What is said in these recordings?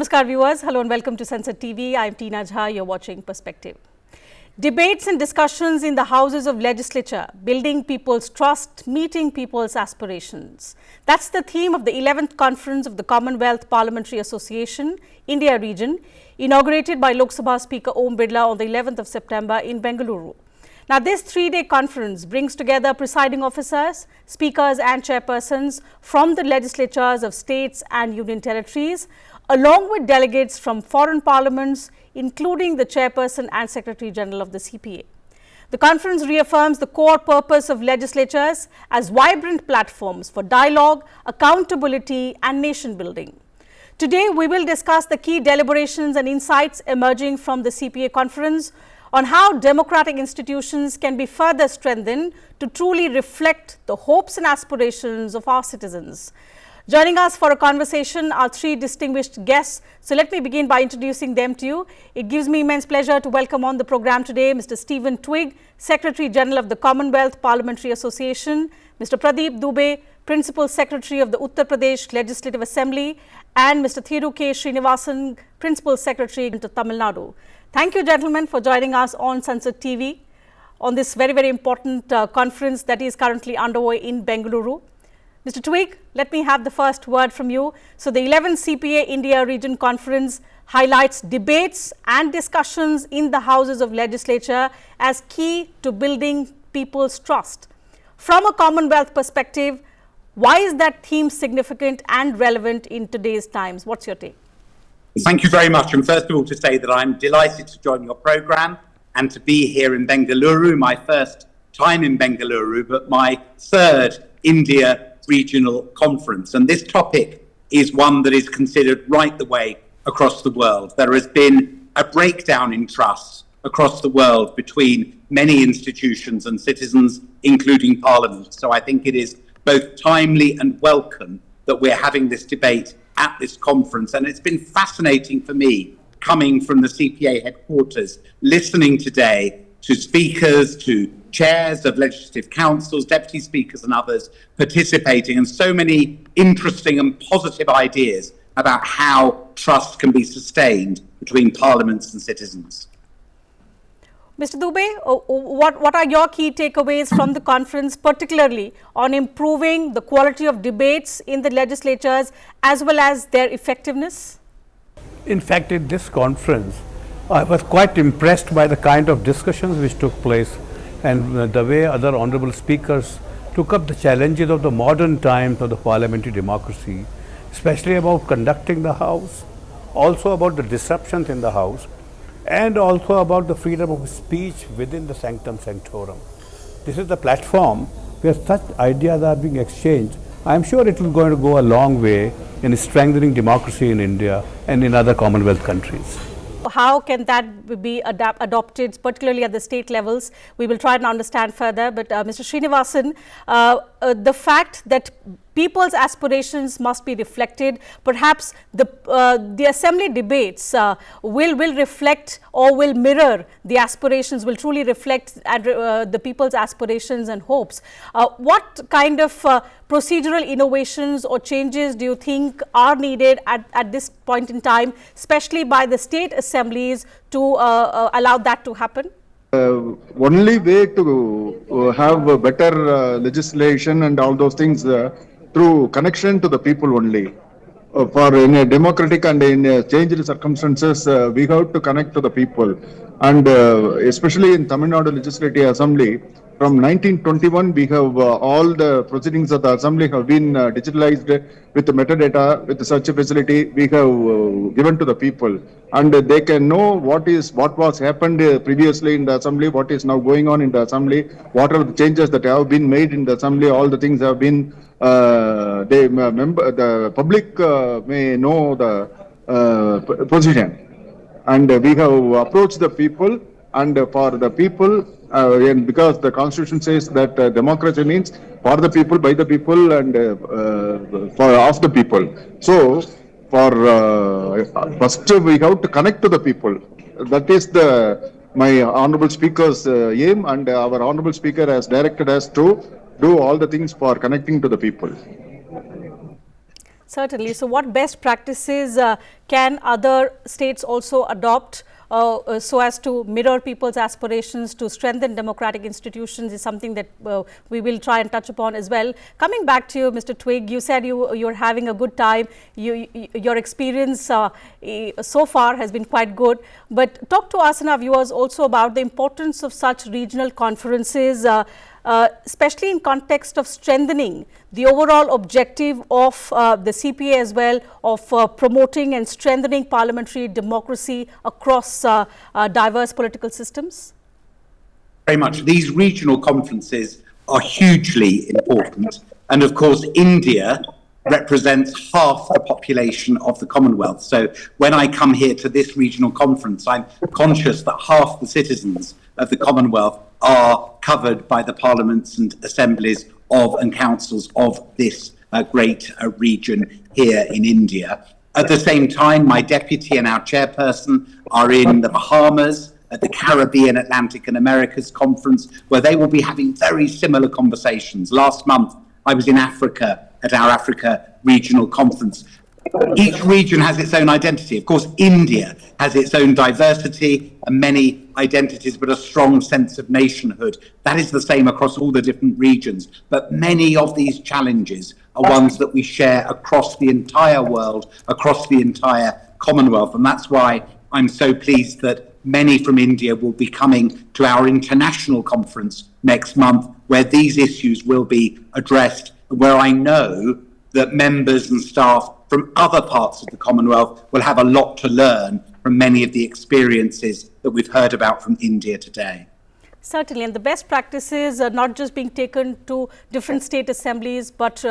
Namaskar viewers, hello and welcome to Sansad TV. I am Tina Jha, you're watching Perspective. Debates and discussions in the Houses of Legislature, building people's trust, meeting people's aspirations. That's the theme of the 11th Conference of the Commonwealth Parliamentary Association, India region, inaugurated by Lok Sabha Speaker Om Birla on the 11th of September in Bengaluru. Now, this three-day conference brings together presiding officers, speakers and chairpersons from the legislatures of states and union territories, along with delegates from foreign parliaments, including the Chairperson and Secretary General of the CPA. The conference reaffirms the core purpose of legislatures as vibrant platforms for dialogue, accountability and nation building. Today, we will discuss the key deliberations and insights emerging from the CPA conference on how democratic institutions can be further strengthened to truly reflect the hopes and aspirations of our citizens. Joining us for a conversation are three distinguished guests. So let me begin by introducing them to you. It gives me immense pleasure to welcome on the program today Mr. Stephen Twigg, Secretary General of the Commonwealth Parliamentary Association, Mr. Pradeep Dubey, Principal Secretary of the Uttar Pradesh Legislative Assembly, and Mr. Thiru K. Srinivasan, Principal Secretary to Tamil Nadu. Thank you, gentlemen, for joining us on Sansad TV on this very, very important conference that is currently underway in Bengaluru. Mr. Twigg, let me have the first word from you. So, the 11th CPA India Region Conference highlights debates and discussions in the Houses of Legislature as key to building people's trust. From a Commonwealth perspective, why is that theme significant and relevant in today's times? What's your take? Thank you very much. And first of all, to say that I'm delighted to join your program and to be here in Bengaluru, my first time in Bengaluru, but my third India Regional Conference. And this topic is one that is considered right the way across the world. There has been a breakdown in trust across the world between many institutions and citizens, including Parliament. So I think it is both timely and welcome that we're having this debate at this conference. And it's been fascinating for me coming from the CPA headquarters, listening today to speakers, to chairs of legislative councils, deputy speakers and others participating, and so many interesting and positive ideas about how trust can be sustained between parliaments and citizens. Mr. Dubey, what are your key takeaways from the conference, particularly on improving the quality of debates in the legislatures as well as their effectiveness? In fact, in this conference, I was quite impressed by the kind of discussions which took place and the way other honorable speakers took up the challenges of the modern times of the parliamentary democracy, especially about conducting the House, also about the disruptions in the House, and also about the freedom of speech within the sanctum sanctorum. This is the platform where such ideas are being exchanged. I am sure it will going to go a long way in strengthening democracy in India and in other Commonwealth countries. How can that be adopted, particularly at the state levels? We will try and understand further. But Mr. Srinivasan, the fact that people's aspirations must be reflected, perhaps the assembly debates will reflect or will mirror the aspirations, will truly reflect the people's aspirations and hopes. What kind of procedural innovations or changes do you think are needed at this point in time, especially by the state assemblies, to allow that to happen? Only way to have a better legislation and all those things through connection to the people only. For in a democratic and in changed circumstances, we have to connect to the people. And especially in Tamil Nadu Legislative Assembly, from 1921, we have all the proceedings of the Assembly have been digitalized with the metadata, with such a facility we have given to the people. And they can know what was happened previously in the Assembly, what is now going on in the Assembly, what are the changes that have been made in the Assembly, all the things have been, the public may know the position. And we have approached the people, and for the people, and because the Constitution says that democracy means for the people, by the people, and for of the people. So, for first we have to connect to the people. That is my honourable speaker's aim, and our honourable speaker has directed us to do all the things for connecting to the people. Certainly. So what best practices can other states also adopt so as to mirror people's aspirations to strengthen democratic institutions is something that we will try and touch upon as well. Coming back to you, Mr. Twigg, you said you're having a good time. Your experience so far has been quite good. But talk to us and our viewers also about the importance of such regional conferences, especially in context of strengthening the overall objective of the CPA as well, of promoting and strengthening parliamentary democracy across diverse political systems? Very much. These regional conferences are hugely important. And of course, India represents half the population of the Commonwealth. So when I come here to this regional conference, I'm conscious that half the citizens of the Commonwealth are covered by the parliaments and assemblies of and councils of this great region here in India. At the same time, my deputy and our chairperson are in the Bahamas at the Caribbean, Atlantic and Americas conference, where they will be having very similar conversations. Last month, I was in Africa at our Africa regional conference. Each region has its own identity. Of course, India has its own diversity and many identities, but a strong sense of nationhood. That is the same across all the different regions. But many of these challenges are ones that we share across the entire world, across the entire Commonwealth. And that's why I'm so pleased that many from India will be coming to our international conference next month, where these issues will be addressed, where I know that members and staff from other parts of the Commonwealth will have a lot to learn from many of the experiences that we've heard about from India today. Certainly, and the best practices are not just being taken to different state assemblies, but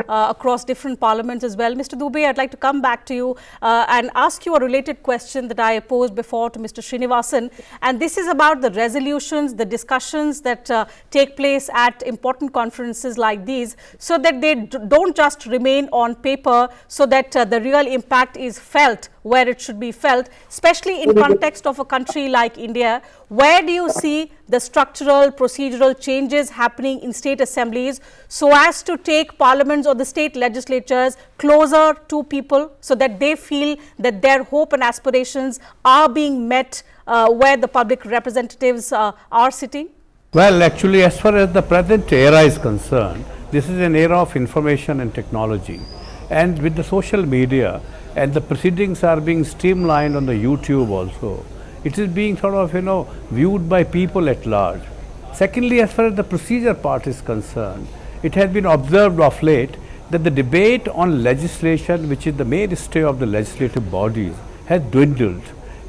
across different parliaments as well. Mr. Dubey, I'd like to come back to you and ask you a related question that I posed before to Mr. Srinivasan. And this is about the resolutions, the discussions that take place at important conferences like these, so that they don't just remain on paper, so that the real impact is felt where it should be felt, especially in context of a country like India. Where do you see the structural, procedural changes happening in state assemblies so as to take parliaments or the state legislatures closer to people, so that they feel that their hope and aspirations are being met where the public representatives are sitting? Well, actually, as far as the present era is concerned, this is an era of information and technology. And with the social media, and the proceedings are being streamlined on the YouTube also, it is being sort of, viewed by people at large. Secondly, as far as the procedure part is concerned, it has been observed of late that the debate on legislation, which is the mainstay of the legislative bodies, has dwindled.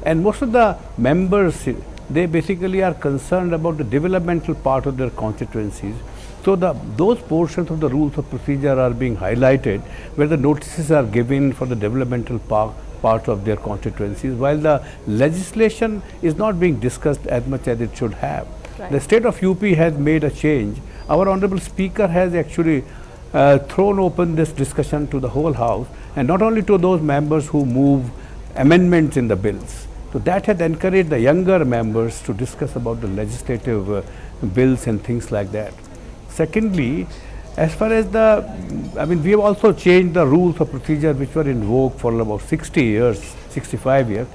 And most of the members, they basically are concerned about the developmental part of their constituencies. So those portions of the rules of procedure are being highlighted, where the notices are given for the developmental part of their constituencies, while the legislation is not being discussed as much as it should have. Right. The state of UP has made a change. Our Honorable Speaker has actually thrown open this discussion to the whole House, and not only to those members who move amendments in the bills. So that has encouraged the younger members to discuss about the legislative bills and things like that. Secondly, as far as we have also changed the rules of procedure which were in vogue for about 60 years, 65 years,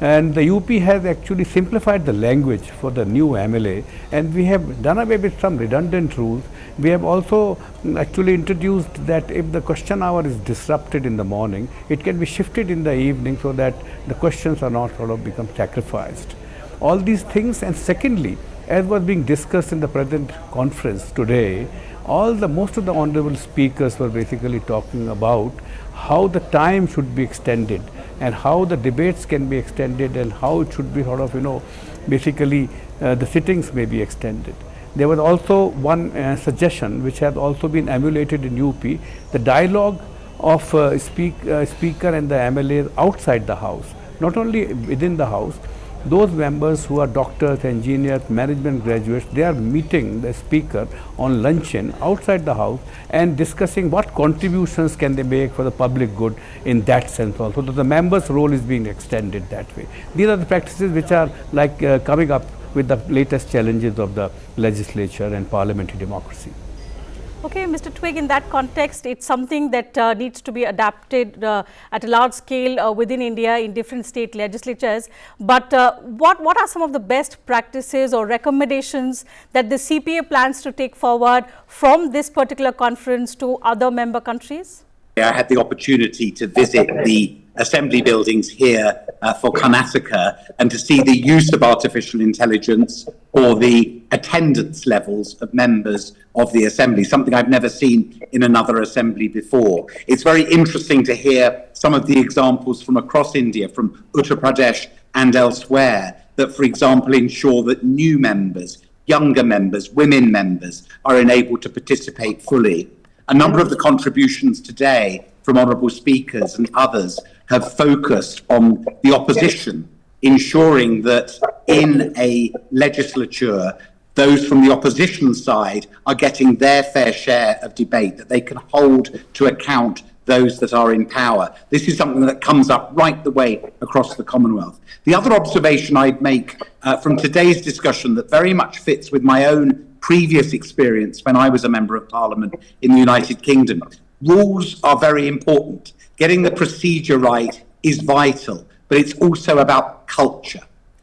and the UP has actually simplified the language for the new MLA, and we have done away with some redundant rules. We have also actually introduced that if the question hour is disrupted in the morning, it can be shifted in the evening so that the questions are not sort of become sacrificed. All these things, and secondly, as was being discussed in the present conference today, most of the honorable speakers were basically talking about how the time should be extended and how the debates can be extended and how it should be sort of, basically the sittings may be extended. There was also one suggestion which has also been emulated in UP, the dialogue of speaker and the MLAs outside the House, not only within the House. Those members who are doctors, engineers, management graduates, they are meeting the speaker on luncheon outside the House and discussing what contributions can they make for the public good in that sense also. So the members' role is being extended that way. These are the practices which are like coming up with the latest challenges of the legislature and parliamentary democracy. Okay, Mr. Twigg, in that context, it's something that needs to be adapted at a large scale within India in different state legislatures. But what are some of the best practices or recommendations that the CPA plans to take forward from this particular conference to other member countries? I had the opportunity to visit the assembly buildings here for Karnataka and to see the use of artificial intelligence or the attendance levels of members of the assembly, something I've never seen in another assembly before. It's very interesting to hear some of the examples from across India, from Uttar Pradesh and elsewhere, that, for example, ensure that new members, younger members, women members are enabled to participate fully. A number of the contributions today from honourable speakers and others have focused on the opposition, ensuring that in a legislature, those from the opposition side are getting their fair share of debate, that they can hold to account those that are in power. This is something that comes up right the way across the Commonwealth. The other observation I'd make from today's discussion that very much fits with my own previous experience when I was a Member of Parliament in the United Kingdom. Rules are very important. Getting the procedure right is vital, but it's also about culture.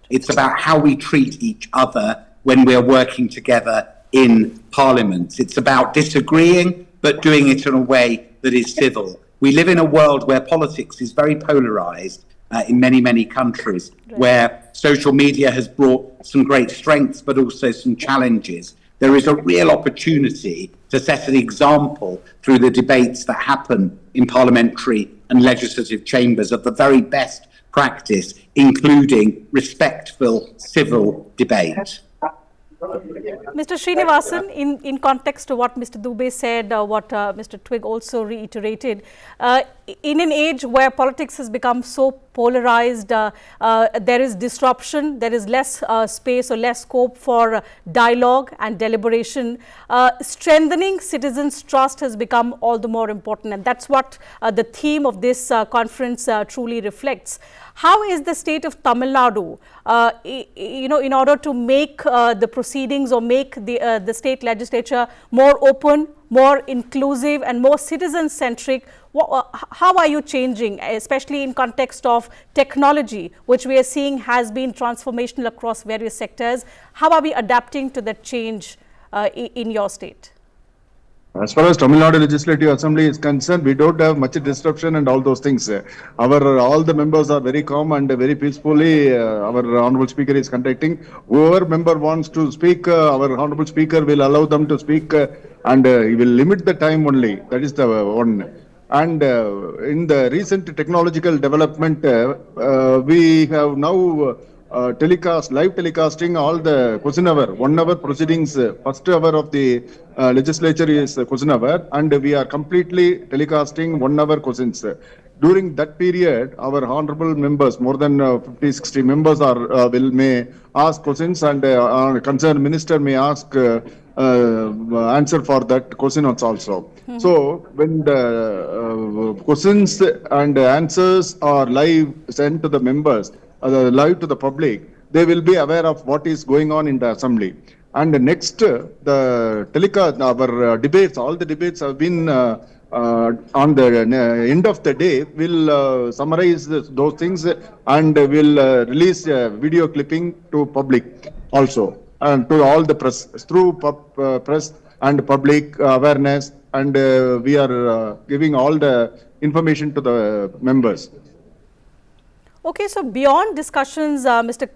It's about how we treat each other when we're working together in Parliament. It's about disagreeing, but doing it in a way that is civil. We live in a world where politics is very polarised in many, many countries, where social media has brought some great strengths, but also some challenges. There is a real opportunity to set an example through the debates that happen in parliamentary and legislative chambers of the very best practice, including respectful civil debate. Mr. Srinivasan, in context to what Mr. Dubey said, what Mr. Twigg also reiterated, in an age where politics has become so polarized, there is disruption, there is less space or less scope for dialogue and deliberation. Strengthening citizens' trust has become all the more important, and that's what the theme of this conference truly reflects. How is the state of Tamil Nadu, in order to make the proceedings or make the state legislature more open, more inclusive and more citizen-centric? How are you changing, especially in context of technology, which we are seeing has been transformational across various sectors? How are we adapting to that change in your state? As far as Tamil Nadu Legislative Assembly is concerned, we don't have much disruption and all those things. All the members are very calm and very peacefully. Our Honourable Speaker is conducting. Whoever member wants to speak, our Honourable Speaker will allow them to speak and he will limit the time only. That is the one. And in the recent technological development, we have now live telecasting all the question hour, 1 hour proceedings. First hour of the legislature is question hour, and we are completely telecasting 1 hour questions. During that period, our honorable members, more than 50-60 members may ask questions, and concerned minister may ask answer for that question also. So when the questions and answers are live sent to the members, live to the public, they will be aware of what is going on in the assembly. And next, the telecast, our debates, all the debates have been on the end of the day, we'll summarize those things and will release video clipping to public also, and to all the press, through press and public awareness, and we are giving all the information to the members. Okay, so beyond discussions, Mr.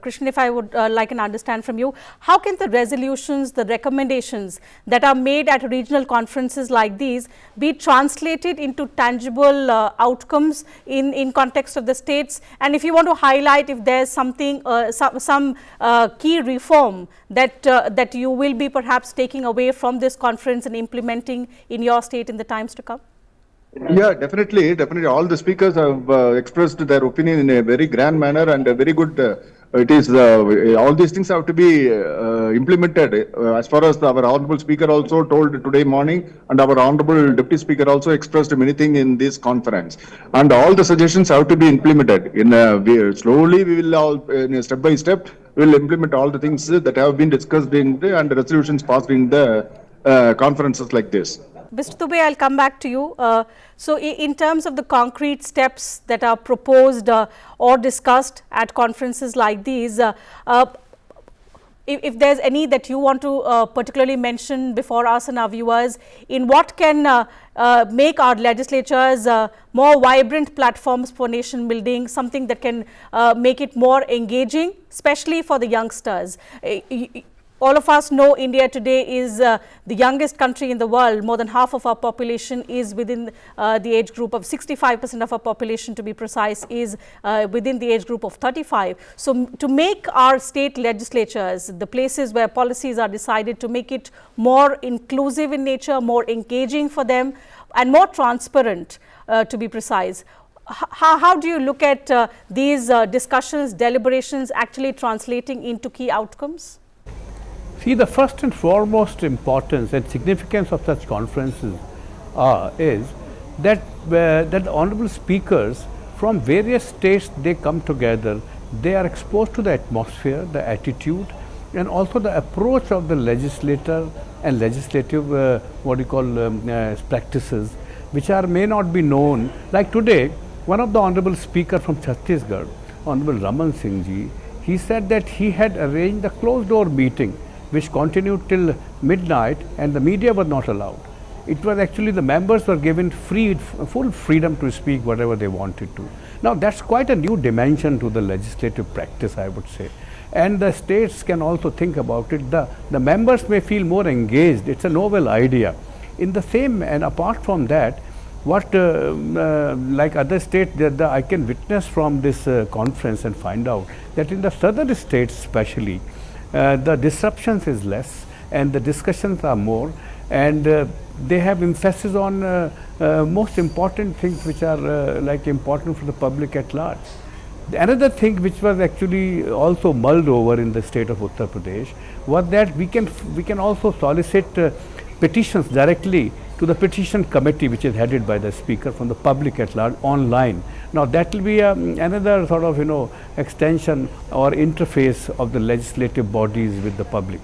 Krishnan, if I would like an understand from you, how can the resolutions, the recommendations that are made at regional conferences like these be translated into tangible outcomes in context of the states? And if you want to highlight if there's something, some key reform that you will be perhaps taking away from this conference and implementing in your state in the times to come? Yeah, definitely. All the speakers have expressed their opinion in a very grand manner and a very good. It is all these things have to be implemented. As far as our honourable speaker also told today morning, and our honourable deputy speaker also expressed many things in this conference. And all the suggestions have to be implemented. Slowly, we will all step by step. We will implement all the things that have been discussed and resolutions passed in the conferences like this. Mr. Dubey, I'll come back to you. So, in terms of the concrete steps that are proposed or discussed at conferences like these, if there's any that you want to particularly mention before us and our viewers, in what can make our legislatures more vibrant platforms for nation building, something that can make it more engaging, especially for the youngsters. All of us know India today is the youngest country in the world. More than half of our population is within the age group of 65% of our population, to be precise, is within the age group of 35. So, to make our state legislatures, the places where policies are decided, to make it more inclusive in nature, more engaging for them and more transparent, to be precise. How do you look at these discussions, deliberations actually translating into key outcomes? See, the first and foremost importance and significance of such conferences is that the honorable speakers from various states, they come together, they are exposed to the atmosphere, the attitude, and also the approach of the legislator and legislative practices, which may not be known. Like today, one of the honorable speaker from Chhattisgarh, Honorable Raman Singh ji, he said that he had arranged a closed door meeting which continued till midnight, and the media was not allowed. It was actually the members were given full freedom to speak whatever they wanted to. Now, that's quite a new dimension to the legislative practice, I would say. And the states can also think about it. The members may feel more engaged. It's a novel idea. In the same, and apart from that, what like other states, I can witness from this conference and find out that in the southern states especially, the disruptions is less and the discussions are more, and they have emphasis on most important things which are like important for the public at large. Another thing which was actually also mulled over in the state of Uttar Pradesh was that we can also solicit petitions directly to the petition committee, which is headed by the speaker, from the public at large online. Now, that will be another sort of extension or interface of the legislative bodies with the public.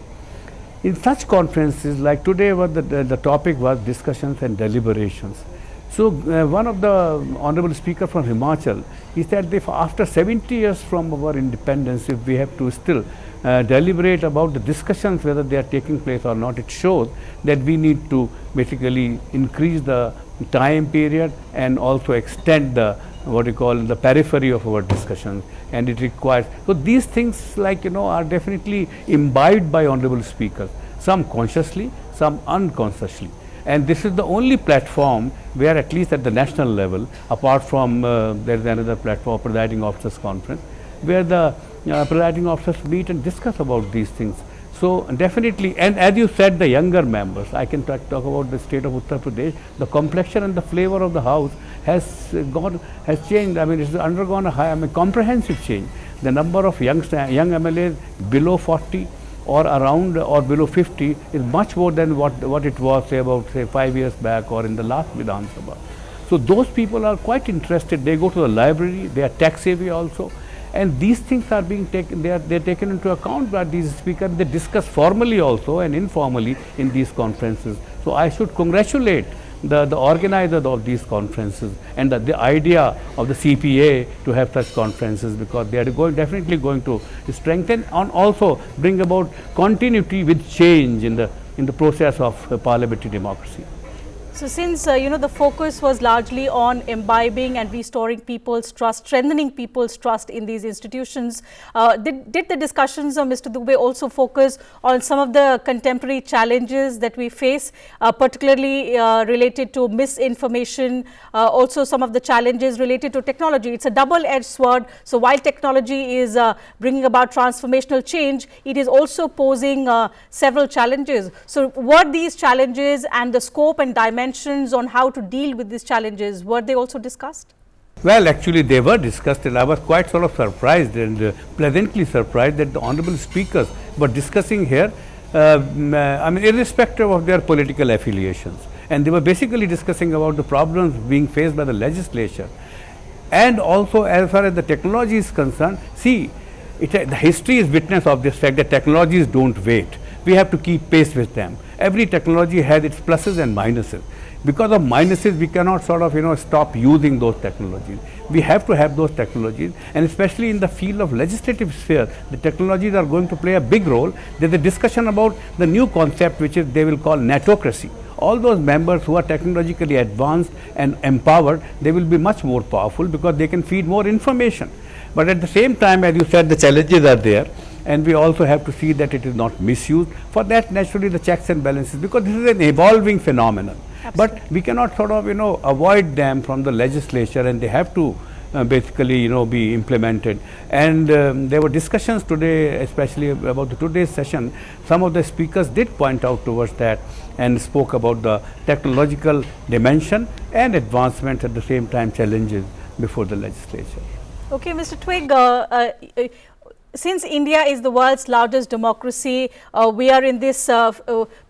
In such conferences like today, what the topic was discussions and deliberations. So, one of the honorable speaker from Himachal, he said if after 70 years from our independence, if we have to still deliberate about the discussions whether they are taking place or not, it shows that we need to basically increase the time period and also extend the the periphery of our discussions, and it requires. So, these things are definitely imbibed by honorable speakers, some consciously, some unconsciously. And this is the only platform where, at least at the national level, apart from there is another platform, Presiding Officers Conference, where the presiding officers meet and discuss about these things. So, definitely, and as you said, the younger members, I can talk about the state of Uttar Pradesh, the complexion and the flavor of the house has changed. I mean, it's undergone a comprehensive change. The number of young MLAs below 40 or around or below 50 is much more than what it was, say, about 5 years back or in the last Vidhan Sabha. So, those people are quite interested. They go to the library, they are tech savvy also. And these things are being taken, they're taken into account by these speakers. They discuss formally also and informally in these conferences. So, I should congratulate the organizers of these conferences and the idea of the CPA to have such conferences, because they are definitely going to strengthen and also bring about continuity with change in the process of parliamentary democracy. So, since the focus was largely on imbibing and restoring people's trust, strengthening people's trust in these institutions, did the discussions of Mr. Dubey also focus on some of the contemporary challenges that we face, particularly related to misinformation, also some of the challenges related to technology? It's a double-edged sword. So, while technology is bringing about transformational change, it is also posing several challenges. So, were these challenges and the scope and dimensions on how to deal with these challenges, were they also discussed? Well, actually they were discussed, and I was quite sort of surprised and pleasantly surprised that the honorable speakers were discussing here, I mean, irrespective of their political affiliations, and they were basically discussing about the problems being faced by the legislature. And also, as far as the technology is concerned, see, the history is witness of this fact that technologies don't wait. we have to keep pace with them. Every technology has its pluses and minuses. Because of minuses, we cannot sort of stop using those technologies. We have to have those technologies, and especially in the field of legislative sphere, the technologies are going to play a big role. There's a discussion about the new concept which is they will call netocracy. All those members who are technologically advanced and empowered, they will be much more powerful because they can feed more information. But at the same time, as you said, the challenges are there, and we also have to see that it is not misused. For that, naturally, the checks and balances, because this is an evolving phenomenon. Absolutely. But we cannot sort of avoid them from the legislature, and they have to basically be implemented. And there were discussions today, especially about today's session. Some of the speakers did point out towards that and spoke about the technological dimension and advancement, at the same time challenges before the legislature. Okay, Mr. Twigg, since India is the world's largest democracy, we are in this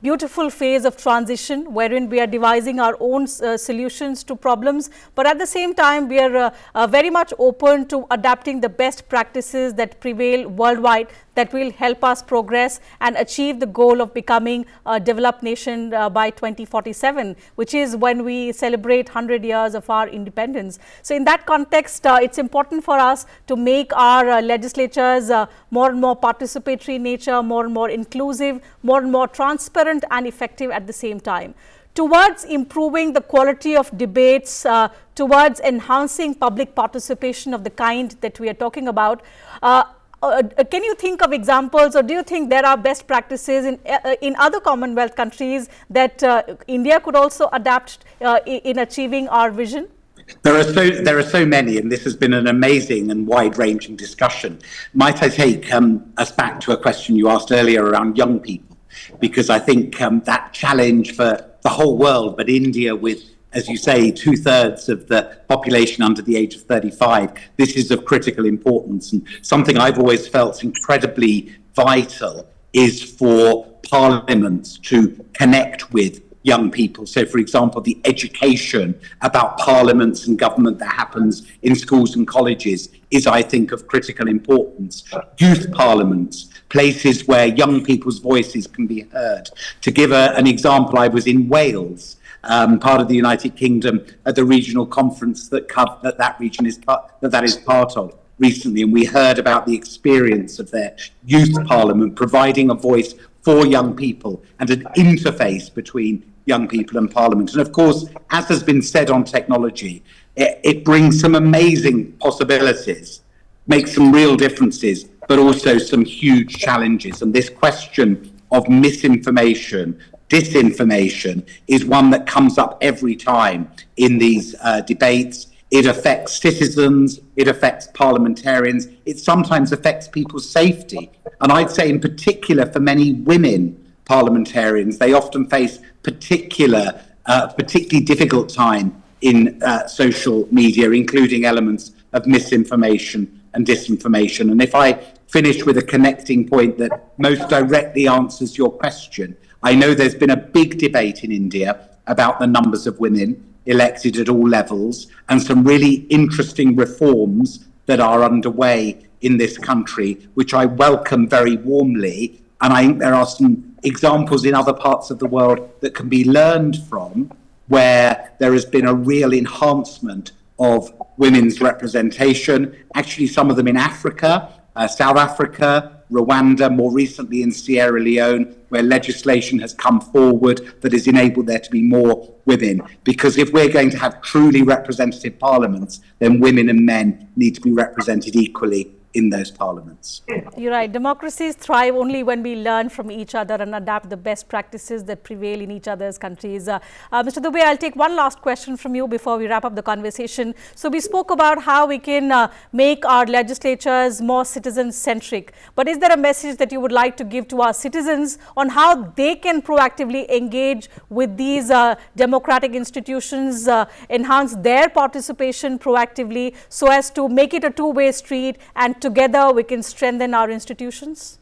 beautiful phase of transition wherein we are devising our own solutions to problems, but at the same time we are very much open to adapting the best practices that prevail worldwide that will help us progress and achieve the goal of becoming a developed nation by 2047, which is when we celebrate 100 years of our independence. So in that context, it's important for us to make our legislatures more and more participatory in nature, more and more inclusive, more and more transparent and effective at the same time. Towards improving the quality of debates, towards enhancing public participation of the kind that we are talking about, can you think of examples, or do you think there are best practices in other Commonwealth countries that India could also adapt in achieving our vision? There are so many, and this has been an amazing and wide-ranging discussion. Might I take us back to a question you asked earlier around young people? Because I think that challenge for the whole world, but India with, as you say, 2/3 of the population under the age of 35, this is of critical importance. And something I've always felt incredibly vital is for parliaments to connect with young people. So, for example, the education about parliaments and government that happens in schools and colleges is, I think, of critical importance. Youth parliaments, places where young people's voices can be heard. To give an example, I was in Wales, part of the United Kingdom, at the regional conference that region is part of recently, and we heard about the experience of their youth parliament providing a voice for young people and an interface between young people and parliament. And of course, as has been said on technology, it brings some amazing possibilities, makes some real differences, but also some huge challenges. And this question of misinformation, disinformation, is one that comes up every time in these debates. It affects citizens, it affects parliamentarians, it sometimes affects people's safety. And I'd say in particular for many women parliamentarians, they often face particularly difficult time in social media, including elements of misinformation and disinformation. And if I finish with a connecting point that most directly answers your question, I know there's been a big debate in India about the numbers of women elected at all levels, and some really interesting reforms that are underway in this country, which I welcome very warmly. And I think there are some examples in other parts of the world that can be learned from, where there has been a real enhancement of women's representation. Actually, some of them in Africa, South Africa, Rwanda, more recently in Sierra Leone, where legislation has come forward that has enabled there to be more women. Because if we're going to have truly representative parliaments, then women and men need to be represented equally in those parliaments. You're right. Democracies thrive only when we learn from each other and adapt the best practices that prevail in each other's countries. Mr. Dubey, I'll take one last question from you before we wrap up the conversation. So we spoke about how we can make our legislatures more citizen-centric. But is there a message that you would like to give to our citizens on how they can proactively engage with these democratic institutions, enhance their participation proactively so as to make it a two-way street, and together we can strengthen our institutions?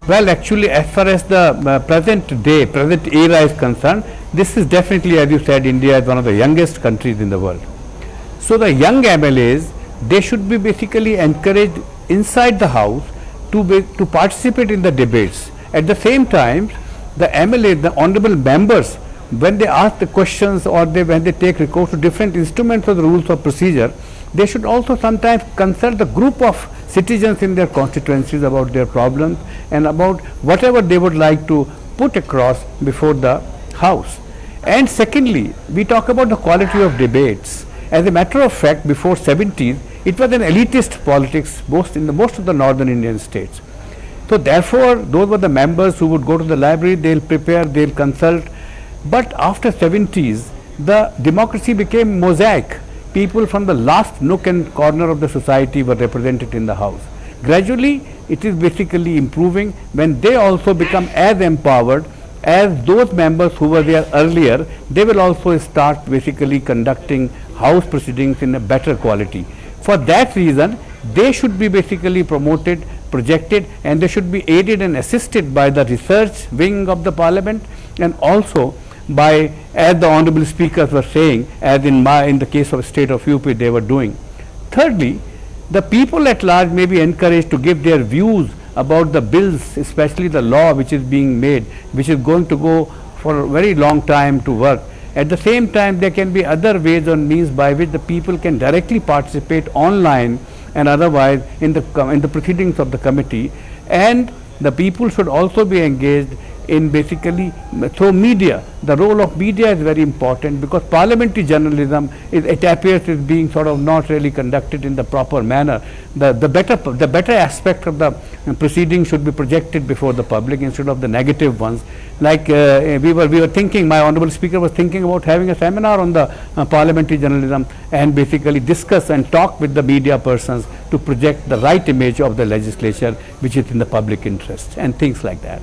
Well, actually, as far as the present era is concerned, this is definitely, as you said, India is one of the youngest countries in the world. So the young MLAs, they should be basically encouraged inside the house to participate in the debates At the same time, the MLA, the honorable members, when they ask the questions or when they take recourse to different instruments of the rules of procedure, they should also sometimes consult the group of citizens in their constituencies about their problems and about whatever they would like to put across before the House. And secondly, we talk about the quality of debates. As a matter of fact, before 70s, it was an elitist politics in most of the northern Indian states. So therefore, those were the members who would go to the library, they'll prepare, they'll consult. But after 70s, the democracy became mosaic. People from the last nook and corner of the society were represented in the House. Gradually, it is basically improving when they also become as empowered as those members who were there earlier. They will also start basically conducting House proceedings in a better quality. For that reason, they should be basically promoted, projected, and they should be aided and assisted by the research wing of the Parliament, and also by, as the honorable speakers were saying, as in the case of state of UP they were doing. Thirdly, the people at large may be encouraged to give their views about the bills, especially the law which is being made, which is going to go for a very long time to work. At the same time, there can be other ways or means by which the people can directly participate online and otherwise in the proceedings of the committee, and the people should also be engaged in basically through media. The role of media is very important, because parliamentary journalism it appears as being sort of not really conducted in the proper manner. The better aspect of the proceedings should be projected before the public instead of the negative ones. Like we were thinking, my honorable speaker was thinking about having a seminar on the parliamentary journalism and basically discuss and talk with the media persons to project the right image of the legislature which is in the public interest and things like that.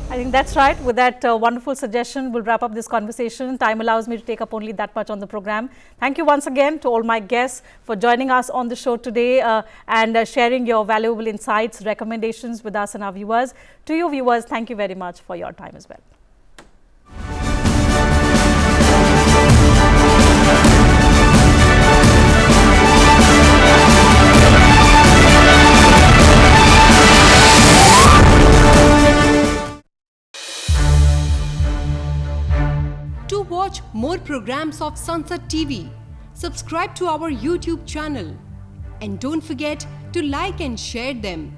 I think that's right. With that wonderful suggestion, we'll wrap up this conversation. Time allows me to take up only that much on the program. Thank you once again to all my guests for joining us on the show today and sharing your valuable insights, recommendations with us and our viewers. To you viewers, thank you very much for your time as well. To watch more programs of Sansad TV, subscribe to our YouTube channel and don't forget to like and share them.